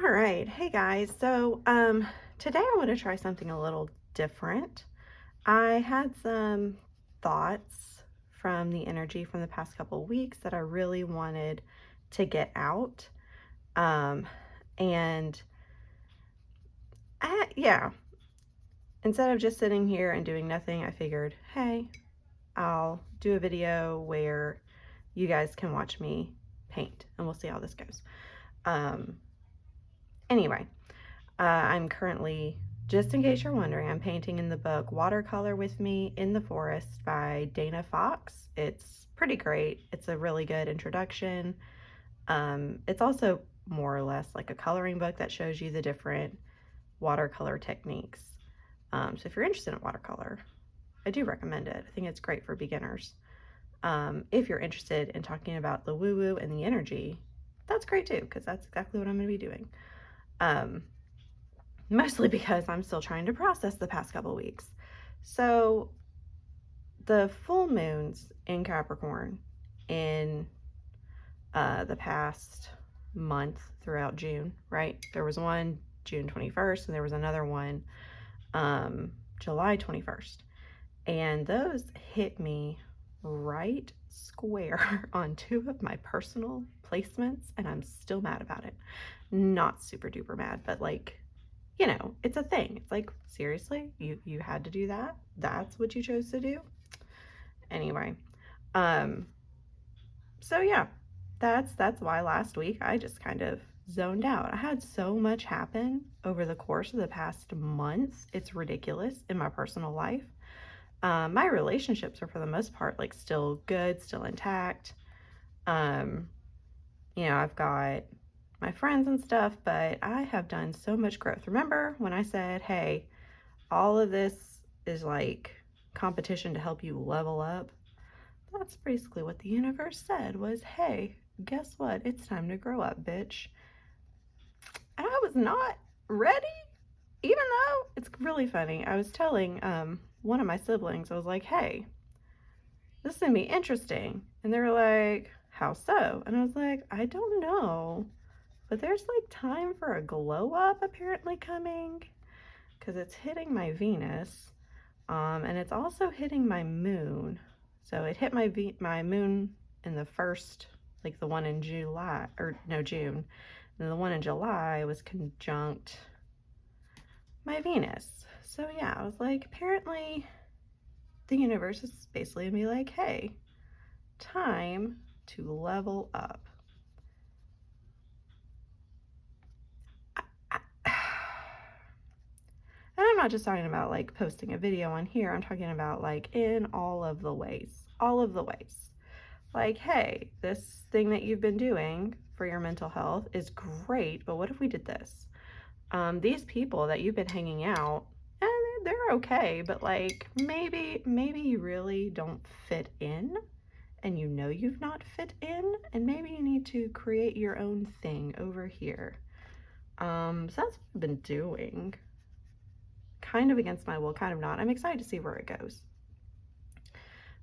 All right. Hey guys. Today I want to try something a little different. I had some thoughts from the energy from the past couple weeks that I really wanted to get out. Um and yeah, instead of just sitting here and doing nothing, I figured, "Hey, I'll do a video where you guys can watch me paint and we'll see how this goes." Um anyway, I'm currently, just in case you're wondering, I'm painting in the book Watercolor with Me in the Forest by Dana Fox. It's pretty great. It's a really good introduction. It's also more or less like a coloring book that shows you the different watercolor techniques. So if you're interested in watercolor, I do recommend it. I think it's great for beginners. If you're interested in talking about the woo-woo and the energy, that's great too, because that's exactly what I'm going to be doing. Mostly because I'm still trying to process the past couple weeks. So the full moons in Capricorn in the past month throughout June, right? There was one June 21st and there was another one July 21st. And those hit me right square on two of my personal placements, and I'm still mad about it. Not super duper mad, but like, it's a thing. It's like, seriously, you had to do that? That's what you chose to do? Anyway, um, so yeah, that's why last week I just kind of zoned out. I had so much happen over the course of the past month. It's ridiculous in my personal life. My relationships are for the most part like still good, still intact. Um, I've got my friends and stuff, but I have done so much growth. Remember when I said, hey, all of this is like competition to help you level up? That's basically what the universe said was, hey, guess what? It's time to grow up, bitch. And I was not ready, even though it's really funny. I was telling one of my siblings, I was like, hey, this is gonna be interesting. And they were like, how so? And I was like, I don't know, but there's like time for a glow up apparently coming, because it's hitting my Venus, and it's also hitting my moon. So it hit my moon in the first, like the one in July, or no, June. And the one in July was conjunct my Venus. So yeah, I was like, apparently the universe is basically gonna be like, hey, time to level up. And I'm not just talking about like posting a video on here, I'm talking about like in all of the ways. All of the ways. Like, hey, this thing that you've been doing for your mental health is great, but what if we did this? These people that you've been hanging out, and they're okay, but like maybe you really don't fit in, and you've not fit in, and maybe you need to create your own thing over here. So that's what I've been doing. Kind of against my will, kind of not. I'm excited to see where it goes.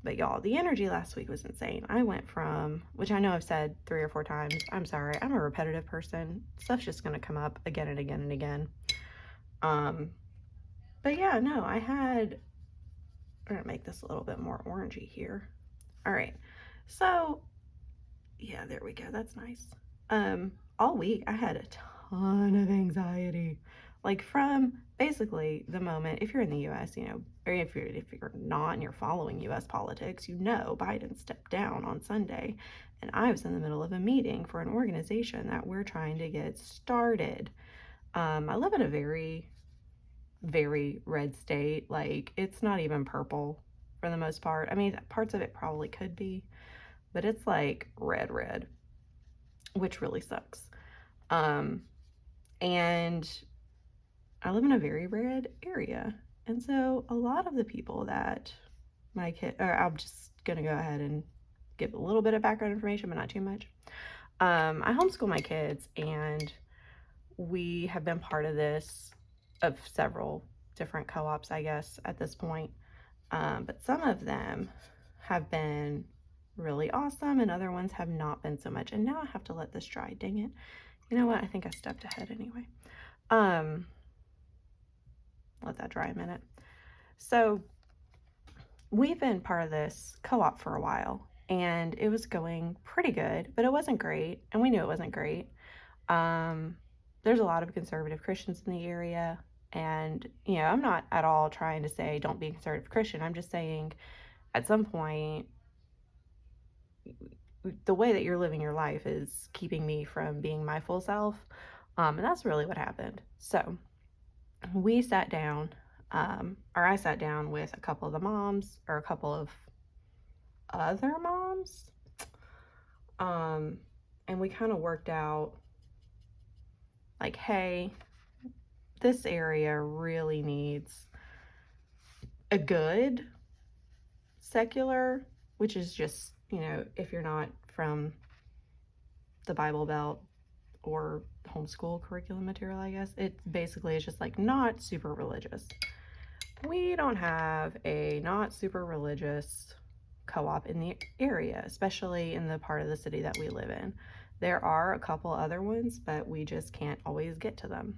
But y'all, the energy last week was insane. I went from, which I know I've said 3 or 4 times, I'm sorry, I'm a repetitive person. Stuff's just gonna come up again and again and again. But yeah, no, I'm gonna make this a little bit more orangey here. All right, so yeah, there we go, that's nice. All week I had a ton of anxiety, like from basically the moment, if you're in the US, or if you're not and you're following US politics, Biden stepped down on Sunday, and I was in the middle of a meeting for an organization that we're trying to get started. I live in a very, very red state. Like, it's not even purple for the most part. I mean, parts of it probably could be, but it's like red, which really sucks. And I live in a very red area. And so a lot of the people that I'm just going to go ahead and give a little bit of background information, but not too much. I homeschool my kids, and we have been part of several different co-ops, I guess, at this point. But some of them have been really awesome, and other ones have not been so much. And now I have to let this dry, dang it. You know what? I think I stepped ahead anyway. Let that dry a minute. So we've been part of this co-op for a while, and it was going pretty good, but it wasn't great, and we knew it wasn't great. There's a lot of conservative Christians in the area, and I'm not at all trying to say don't be a conservative Christian. I'm just saying at some point the way that you're living your life is keeping me from being my full self, and that's really what happened. So we sat down, or I sat down with a couple of the moms, or a couple of other moms, and we kind of worked out, like, hey, this area really needs a good secular, which is just, if you're not from the Bible Belt or homeschool curriculum material, I guess, it basically is just like not super religious. We don't have a not super religious co-op in the area, especially in the part of the city that we live in. There are a couple other ones, but we just can't always get to them.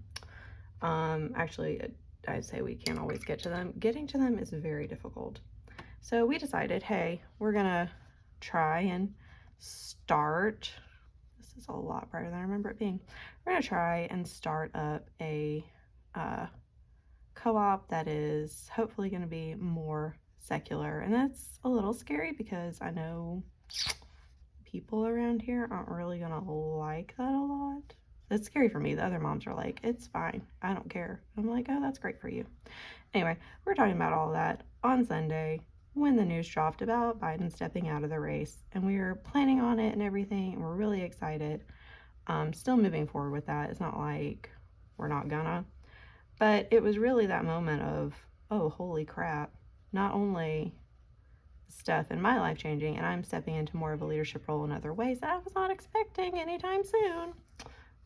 Actually, I'd say we can't always get to them. Getting to them is very difficult. So we decided, hey, we're gonna try and start. This is a lot brighter than I remember it being. We're gonna try and start up a co-op that is hopefully going to be more secular, and that's a little scary because I know people around here aren't really going to like that a lot. That's scary for me. The other moms are like, it's fine, I don't care. I'm like, oh, that's great for you. Anyway, we're talking about all that on Sunday when the news dropped about Biden stepping out of the race, and we were planning on it and everything, and we're really excited. Still moving forward with that. It's not like we're not gonna. But it was really that moment of, oh, holy crap, not only stuff in my life changing, and I'm stepping into more of a leadership role in other ways that I was not expecting anytime soon.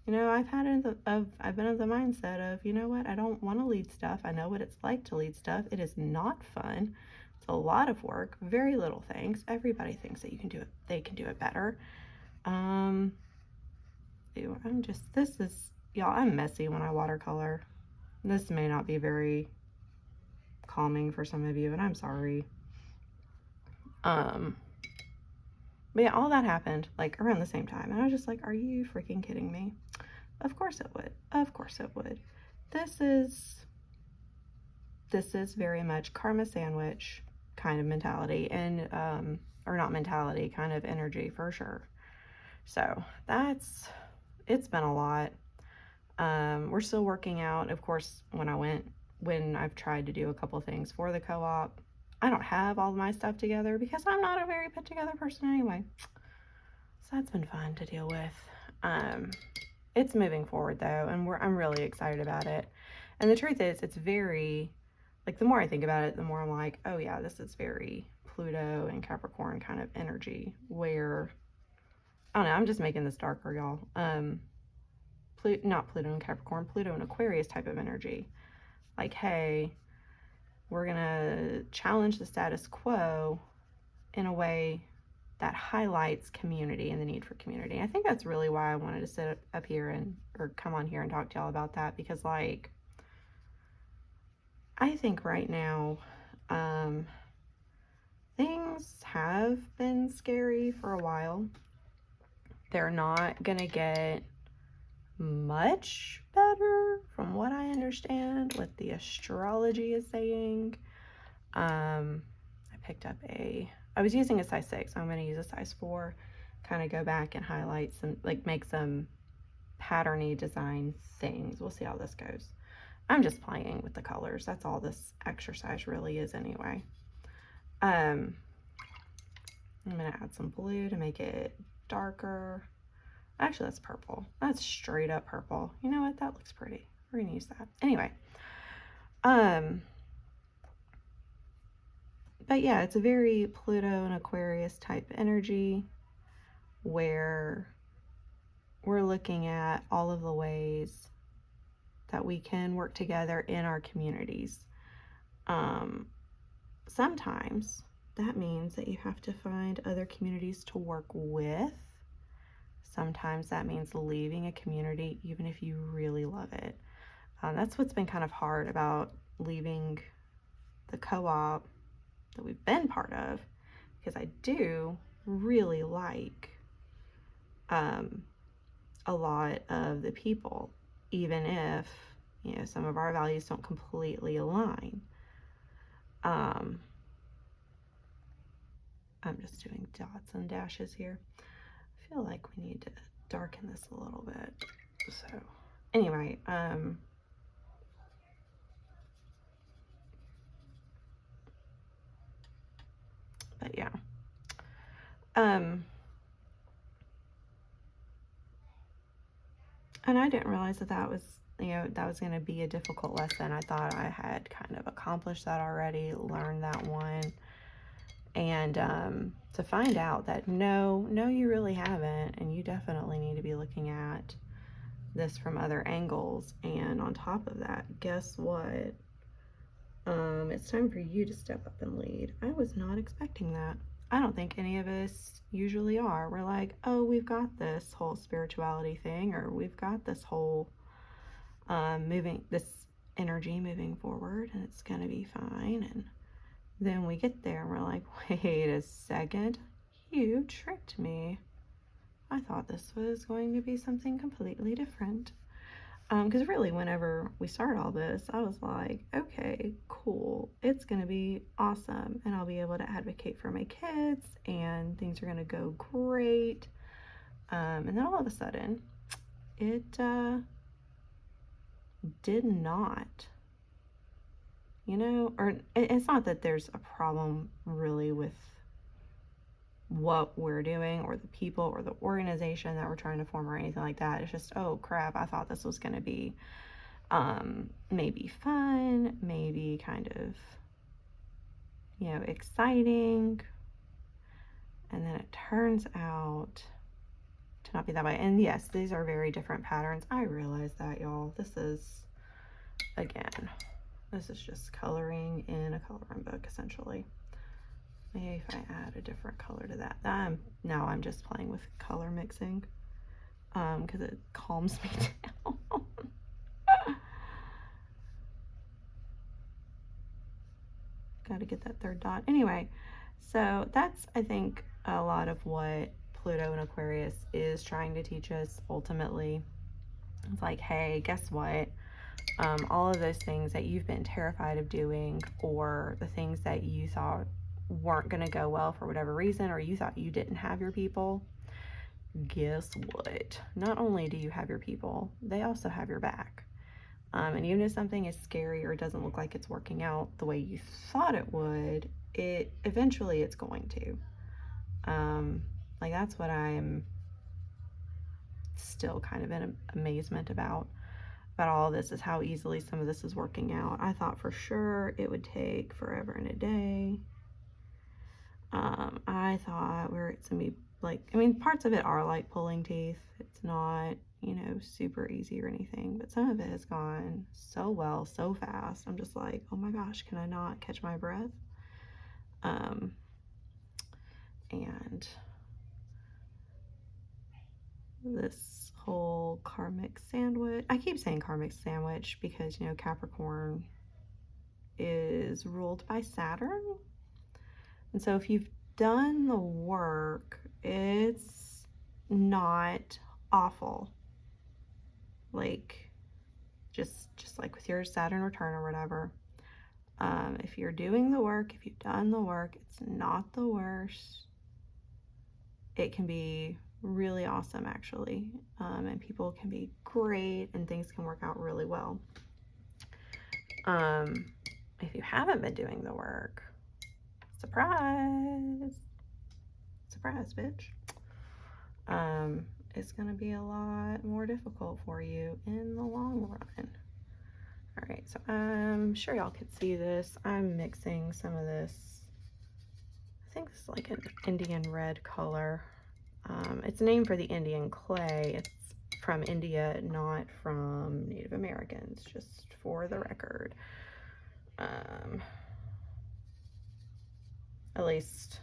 I've been in the mindset of, you know what, I don't want to lead stuff. I know what it's like to lead stuff. It is not fun. It's a lot of work, very little thanks. Everybody thinks that they can do it better. Y'all, I'm messy when I watercolor. This may not be very calming for some of you, and I'm sorry. But yeah, all that happened like around the same time, and I was just like, are you freaking kidding me? Of course it would. Of course it would. This is very much karma sandwich kind of mentality, and or not mentality, kind of energy for sure. So it's been a lot. We're still working out. Of course, when I've tried to do a couple things for the co-op, I don't have all my stuff together because I'm not a very put together person anyway. So that's been fun to deal with. It's moving forward though, and I'm really excited about it. And the truth is, it's very, like, the more I think about it, the more I'm like, oh yeah, this is very Pluto and Capricorn kind of energy, where, I don't know, I'm just making this darker, y'all. Not Pluto and Capricorn, Pluto and Aquarius type of energy. Like, hey, we're gonna challenge the status quo in a way that highlights community and the need for community. I think that's really why I wanted to sit up here or come on here and talk to y'all about that, because, like, I think right now, things have been scary for a while. They're not gonna get much better from what I understand, what the astrology is saying. I picked up I was using a size 6, so I'm going to use a size 4, kind of go back and highlight some, like, make some patterny design things. We'll see how this goes. I'm just playing with the colors. That's all this exercise really is anyway. I'm going to add some blue to make it darker. Actually, that's purple. That's straight up purple. You know what? That looks pretty. We're gonna use that. Anyway. But yeah, it's a very Pluto and Aquarius type energy where we're looking at all of the ways that we can work together in our communities. Sometimes that means that you have to find other communities to work with. Sometimes that means leaving a community even if you really love it. That's what's been kind of hard about leaving the co-op that we've been part of, because I do really like a lot of the people, even if, you know, some of our values don't completely align. I'm just doing dots and dashes here. I feel like we need to darken this a little bit. So anyway, but yeah. And I didn't realize that that was, you know, that was going to be a difficult lesson. I thought I had kind of accomplished that already, learned that one. And to find out that no, you really haven't. And you definitely need to be looking at this from other angles. And on top of that, guess what? It's time for you to step up and lead. I was not expecting that. I don't think any of us usually are. We're like, oh, we've got this whole spirituality thing, or we've got this whole this energy moving forward, and it's gonna be fine. And then we get there and we're like, wait a second, you tricked me. I thought this was going to be something completely different. Because really, whenever we started all this, I was like, okay, cool, it's gonna be awesome, and I'll be able to advocate for my kids, and things are gonna go great. And then all of a sudden, it did not. You know, or it's not that there's a problem really with what we're doing or the people or the organization that we're trying to form or anything like that. It's just, oh crap, I thought this was going to be maybe fun, maybe kind of, you know, exciting, and then it turns out to not be that way. And yes, these are very different patterns. I realize that, y'all. This is, again, this is just coloring in a coloring book, essentially. Maybe if I add a different color to that. Now I'm just playing with color mixing because it calms me down. Got to get that third dot. Anyway, so that's, I think, a lot of what Pluto and Aquarius is trying to teach us ultimately. It's like, hey, guess what? All of those things that you've been terrified of doing, or the things that you thought weren't going to go well for whatever reason, or you thought you didn't have your people, guess what? Not only do you have your people, they also have your back. And even if something is scary or doesn't look like it's working out the way you thought it would, eventually it's going to. Like, that's what I'm still kind of in amazement about all of this, is how easily some of this is working out. I thought for sure it would take forever and a day. I thought it's gonna be like, I mean, parts of it are like pulling teeth. It's not, you know, super easy or anything, but some of it has gone so well, so fast. I'm just like, oh my gosh, can I not catch my breath? And this whole karmic sandwich, I keep saying karmic sandwich because, you know, Capricorn is ruled by Saturn. And so if you've done the work, it's not awful. Like, just like with your Saturn return or whatever. If you're doing the work, if you've done the work, it's not the worst. It can be really awesome, actually. And people can be great, and things can work out really well. If you haven't been doing the work, surprise, bitch. It's gonna be a lot more difficult for you in the long run. All right, so I'm sure y'all could see this. I'm mixing some of this. I think this is like an Indian red color. It's named for the Indian clay. It's from India, not from Native Americans, just for the record. At least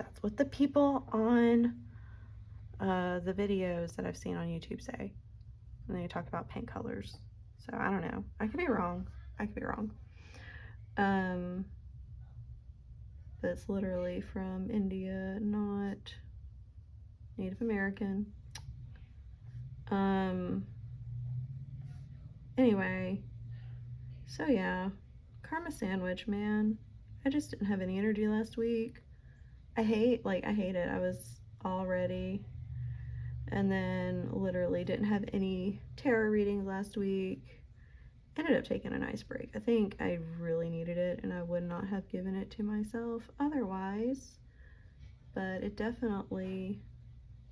That's what the people on the videos that I've seen on YouTube say. And they talk about paint colors. So I don't know. I could be wrong. I could be wrong. But it's literally from India, not Native American. Anyway, so yeah, karma sandwich, man. I just didn't have any energy last week. I hate it. I was all ready, and then literally didn't have any tarot readings last week. Ended up taking a nice break. I think I really needed it, and I would not have given it to myself otherwise, but it definitely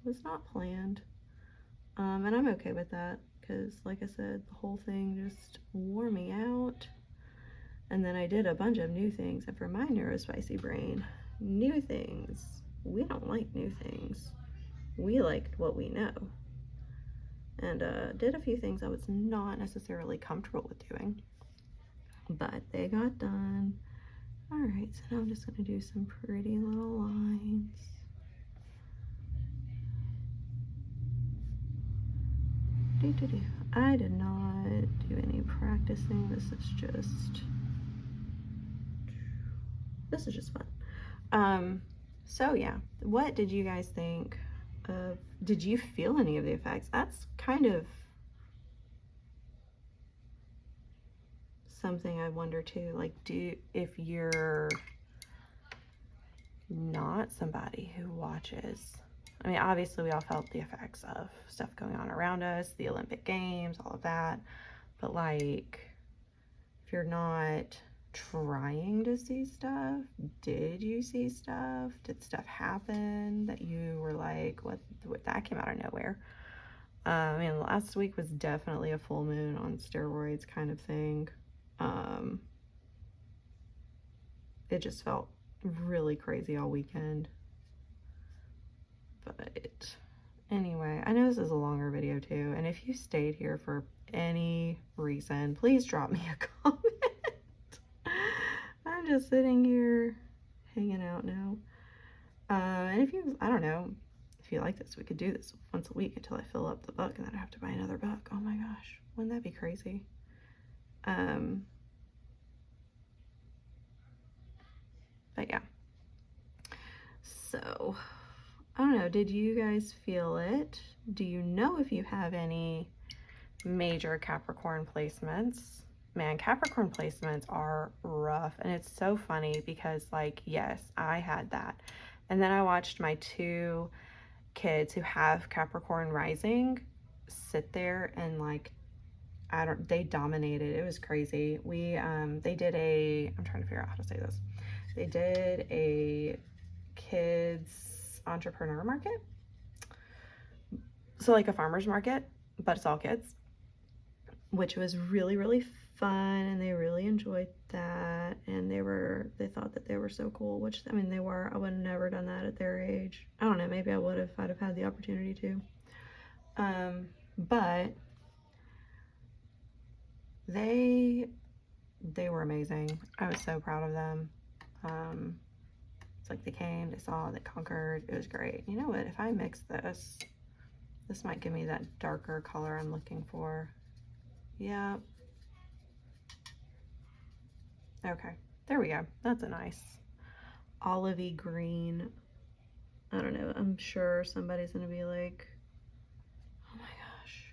was not planned. And I'm okay with that, because like I said, the whole thing just wore me out. And then I did a bunch of new things, and for my neurospicy brain, new things, we don't like new things. We like what we know. And did a few things I was not necessarily comfortable with doing, but they got done. All right, so now I'm just gonna do some pretty little lines. I did not do any practicing. This is just fun. So yeah, what did you guys think of, did you feel any of the effects? That's kind of something I wonder too, like, if you're not somebody who watches, I mean, obviously we all felt the effects of stuff going on around us, the Olympic Games, all of that, but like, if you're not trying to see stuff, did you see stuff? Did stuff happen that you were like, what that came out of nowhere? I mean, last week was definitely a full moon on steroids kind of thing. It just felt really crazy all weekend. But anyway, I know this is a longer video too, and if you stayed here for any reason, please drop me a comment. I'm just sitting here hanging out now. And if you, I don't know, if you like this, we could do this once a week until I fill up the book, and then I have to buy another book. Oh my gosh, wouldn't that be crazy? But yeah. So, I don't know, did you guys feel it? Do you know if you have any major Capricorn placements? Man, Capricorn placements are rough, and it's so funny because, like, yes, I had that. And then I watched my two kids who have Capricorn rising sit there and, like, they dominated. It was crazy. They did I'm trying to figure out how to say this. They did a kids entrepreneur market. So like a farmer's market, but it's all kids, which was really, really fun, and they really enjoyed that, and they thought that they were so cool, which, I mean, they were. I would have never done that at their age. I don't know, maybe I would have if I'd have had the opportunity to. But they were amazing. I was so proud of them. It's like they came, they saw, they conquered. It was great. You know what? If I mix this might give me that darker color I'm looking for. Yeah. Okay, there we go. That's a nice olivey green. I don't know. I'm sure somebody's gonna be like, oh my gosh,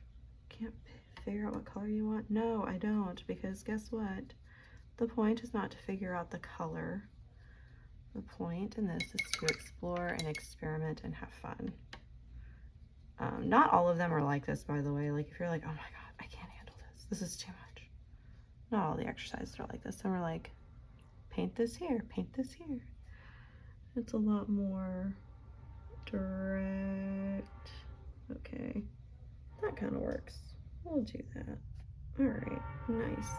can't figure out what color you want. No, I don't, because guess what? The point is not to figure out the color. The point in this is to explore and experiment and have fun. Not all of them are like this, by the way. Like, if you're like, oh my god, I can't handle this, this is too much. Not all the exercises are like this. Some are like, paint this here, paint this here. It's a lot more direct. Okay, that kind of works. We'll do that. All right, nice.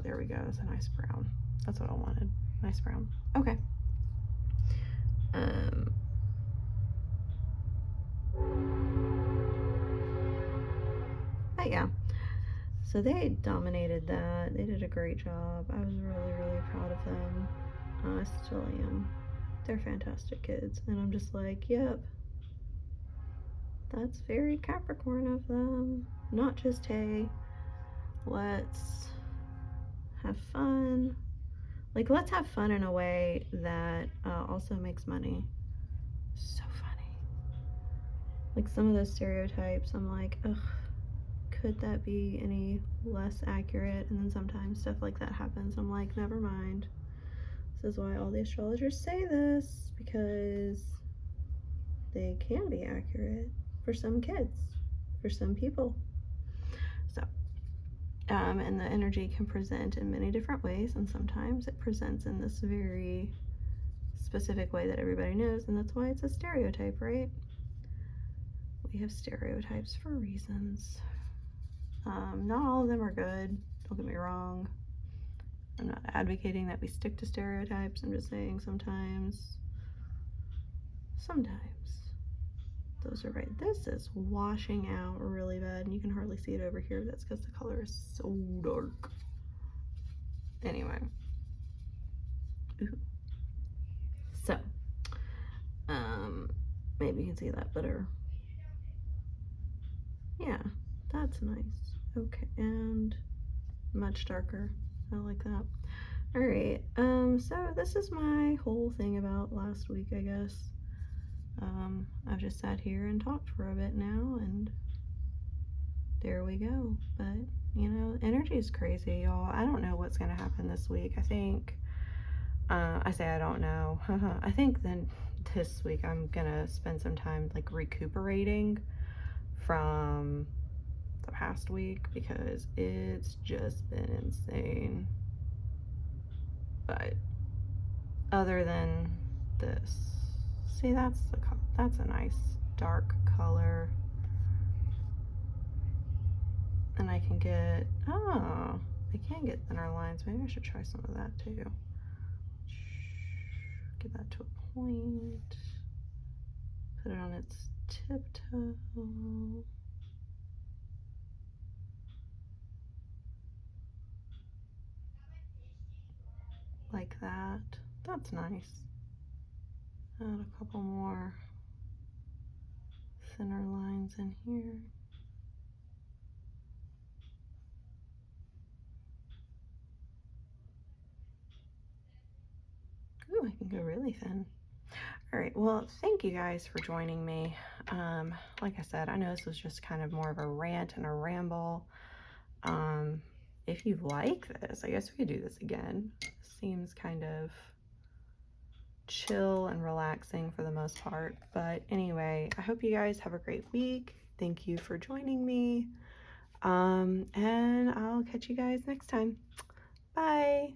There we go. It's a nice brown. That's what I wanted. Nice brown. Okay. But yeah. So they dominated that. They did a great job. I was really, really proud of them. I still am. They're fantastic kids. And I'm just like, yep, that's very Capricorn of them. Not just, hey, let's have fun. Like, let's have fun in a way that also makes money. So funny. Like, some of those stereotypes, I'm like, ugh, could that be any less accurate? And then sometimes stuff like that happens. I'm like, never mind. This is why all the astrologers say this, because they can be accurate for some kids, for some people. So, and the energy can present in many different ways, and sometimes it presents in this very specific way that everybody knows, and that's why it's a stereotype, right? We have stereotypes for reasons. Not all of them are good, don't get me wrong. I'm not advocating that we stick to stereotypes. I'm just saying sometimes those are right. This is washing out really bad, and you can hardly see it over here. That's because the color is so dark. Anyway. Ooh. So, maybe you can see that better. Yeah, that's nice. Okay, and much darker. I like that. All right, so this is my whole thing about last week, I guess. I've just sat here and talked for a bit now, and there we go. But, you know, energy is crazy, y'all. I don't know what's going to happen this week. I think, I say I don't know. I think then this week I'm going to spend some time, like, recuperating from the past week because it's just been insane. But other than this, see, that's a nice dark color, and I can get, oh, I can get thinner lines. Maybe I should try some of that too. Get that to a point, put it on its tiptoe. Like that. That's nice. Add a couple more thinner lines in here. Ooh, I can go really thin. All right, well, thank you guys for joining me. Like I said, I know this was just kind of more of a rant and a ramble. If you like this, I guess we could do this again. Seems kind of chill and relaxing for the most part. But anyway, I hope you guys have a great week. Thank you for joining me. And I'll catch you guys next time. Bye.